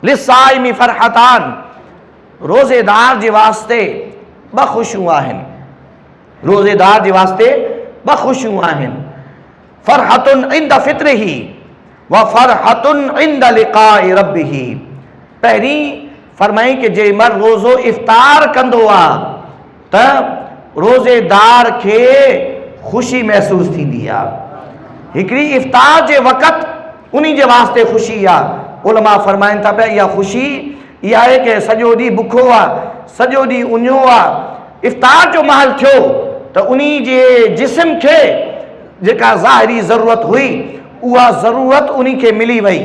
लिस्साइमी फरहतान, रोज़ेदार जे वास्ते ब ख़ुशियूं आहिनि, रोज़ेदार जे वास्ते ब ख़ुशियूं आहिनि। फरहतुन इंद फित्रिही व फरहतुन इंद लिक़ाइ रब्बिही। पहिरीं फरमाई कि जे मर रोज़ो इफ़्तार कंदो आहे त रोज़ेदार खे ख़ुशी महसूस थींदी आहे। हिकिड़ी इफ़्तार जे वक़्तु उन्ही जे वास्ते ख़ुशी आहे। उलमा फरमाइनि था पिया इहा ख़ुशी इहा आहे कि सॼो ॾींहुं बुखो आहे, सॼो ॾींहुं उञो आहे, इफ़्तार जो महल थियो त उन्ही जे जिस्म खे जेका ज़ाहिरी ज़रूरत हुई उहा ज़रूरत उन्ही खे मिली वई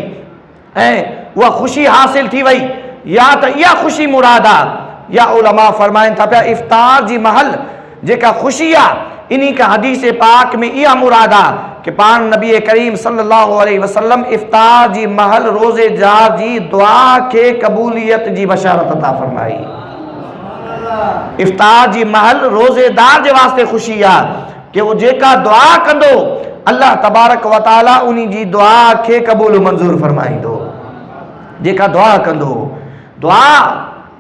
ऐं उहा ख़ुशी हासिल थी वई। या त इहा ख़ुशी मुराद आहे, या उलमा फरमाइनि था पिया इफ़्तार जी महल जेका ख़ुशी आहे इन्ही का हदीस पाक में इहा मुराद आहे कि पाण नबी करीम सल्लल्लाहु अलैहि वसल्लम इफ़्तार जी महल रोज़ेदार जी दुआ खे क़बूलियत जी बशारत अता फरमाई। इफ़्तार जी महल रोज़ेदार जे वास्ते ख़ुशी आहे कि वो जेका दुआ कंदो अल्लाह तबारक व तआला उन्ही जी दुआ खे क़बूल मंज़ूर फरमाईंदो। जेका दुआ कंदो, दुआ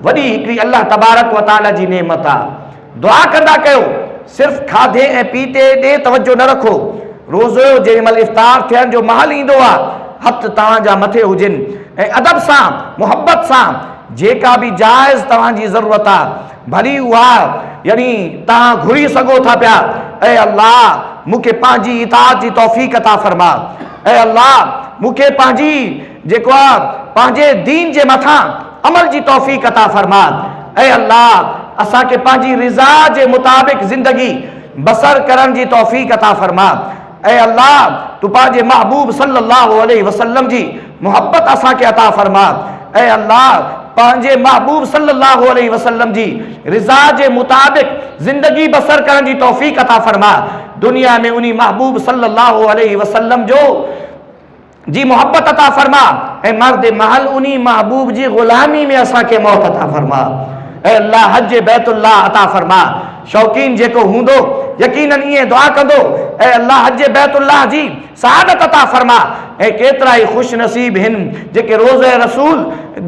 वॾी हिकिड़ी अल्लाह तबारक व तआला जी नेमत आहे। दुआ कंदा कयो, सिर्फ़ खाधे ऐं पीते ॾे तवजो न रखो। रोज़ो जेमहिल इफ़्तार थियण जो महल ईंदो आहे, हथ तव्हांजा मथे हुजनि ऐं अदब सां मुहबत सां जेका बि जाइज़ तव्हांजी ज़रूरत आहे भली उहा यानी तव्हां घुरी सघो था पिया, ऐं अल्लाह मूंखे पंहिंजी इताअत जी तौफ़ीक़ अता फरमा, ऐं अल्लाह मूंखे पंहिंजी जेको आहे पंहिंजे दीन जे मथां अमल जी तौफ़ीक़ अता फरमा, ऐं अल्लाह असांखे पंहिंजी रिज़ा जे मुताबिक़ ज़िंदगी बसर करण जी तौफ़ीक़ अता फरमा, ऐं अल्लाह तू पंहिंजे महबूब सल्लल्लाहु अलैहि वसल्लम जी मुहब्बत असांखे अता फरमा, ऐं अल्लाह पंहिंजे महबूब सल्लल्लाहु अलैहि वसल्लम जी रिज़ा जे मुताबिक़ ज़िंदगी बसर करण जी तौफ़ीक़ अता फरमा। दुनिया में उन्ही महबूब सल्लल्लाहु अलैहि वसल्लम जो जी मोहब्बत अता फरमा ऐं मर्द महल उन्ही महबूब जी ग़ुलामी में असांखे मौत अता फरमा। ऐं अल्लाह हज बैतुल्लाह अता फरमा। शौकीन जेको हूंदो यकीनन ईअं दुआ कंदो, ऐं अल्लाह हज बैतुल्लाह जी सआदत अता फरमा। ऐं केतिरा ई ख़ुशि नसीब आहिनि जेके रोज़े रसूल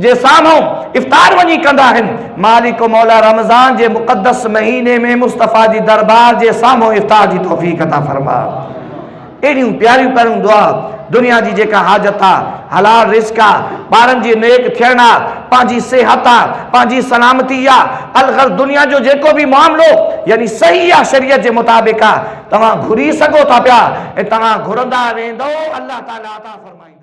जे साम्हूं इफ़्तार वञी कंदा आहिनि। मालिक मौला रमज़ान जे मुक़द्दस महीने में मुस्तफ़ा जी दरबार जे साम्हूं इफ़्तार जी तौफ़ीक़ अता फरमा। अहिड़ियूं प्यारियूं प्यारियूं दुआ दुनिया जी जेका हाजत आहे, हलाल रिज़्क़ आहे, ॿारनि जी नेक थियण आहे, पंहिंजी सिहत आहे, पंहिंजी सलामती आहे, अलग़र दुनिया जो जेको बि मामिलो यानी सही आहे शरीयत जे मुताबिक़ आहे, तव्हां घुरी सघो था पिया ऐं तव्हां घुरंदा वेंदो, अल्लाह ताला अता फरमाईंदो।